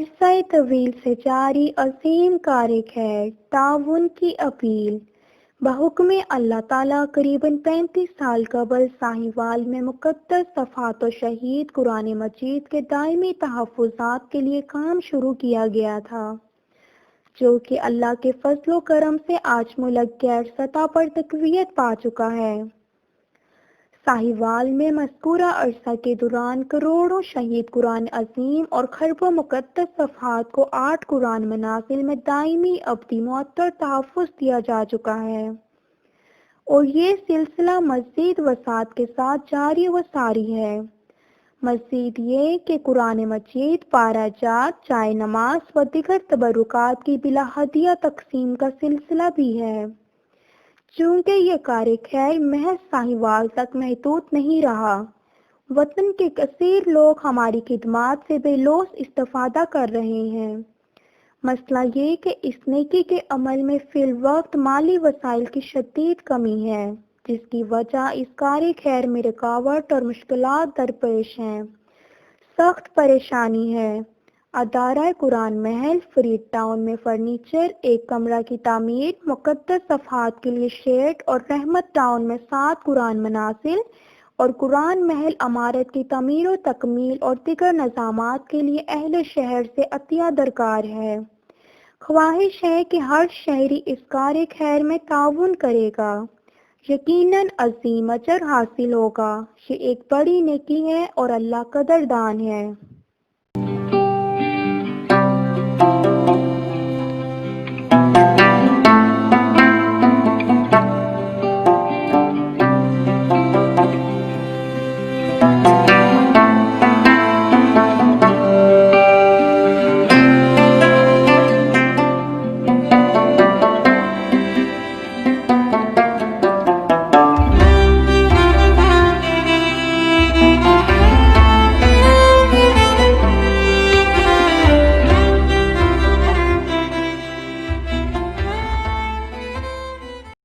अरसा तवील से जारी अजीम कार्य खैर ताउन की अपील। बहुक्म अल्लाह ताला करीबन 35 साल कबल साहिवाल में मुक़द्दस सफ़ात व शहीद कुरान मजीद के दायमी तहफ़्फ़ुज़ात के लिए काम शुरू किया गया था, जो कि अल्लाह के फजल करम से आज मुल्क गैर सतह पर तक़वियत पा चुका है। साहिवाल में मज़कूरा अरसा के दौरान करोड़ों शहीद कुरान अज़ीम और खरबों मुक़द्दस सफ़हात को 8 कुरान मनाज़िल में दायमी अबदी मुअत्तर तहफ़्फ़ुज़ दिया जा चुका है और ये सिलसिला मज़ीद वसात के साथ जारी व सारी है। मज़ीद ये कि कुरान मजीद पाराजात, चाय नमाज व दिगर तबरुकात की बिला हदिया तकसीम का सिलसिला भी है। चूँकि ये कार्य खैर महज साहिवाल तक महदूद नहीं रहा, वतन के कसीर लोग हमारी खिदमात से बेलौस इस्तिफ़ादा कर रहे हैं। मसला ये कि इस नेकी के अमल में फिल वक्त माली वसाइल की शदीद कमी है, जिसकी वजह इस कार्य खैर में रुकावट और मुश्किलात दरपेश हैं। सख्त परेशानी है। अदारा कुरान महल फरीद टाउन में फर्नीचर, एक कमरा की तामीर, मुक़द्दस सफ़हात के लिए शेड और रहमत टाउन में 7 कुरान मनासिल और कुरान महल अमारत की तमीर व तकमील और दिगर नज़ामात के लिए अहले शहर से अतिया दरकार है। ख्वाहिश है कि हर शहरी इस कार्य खैर में ताउन करेगा। यकीनन अज़ीम अजर हासिल होगा। ये एक बड़ी नेकी है और अल्लाह कदरदान है।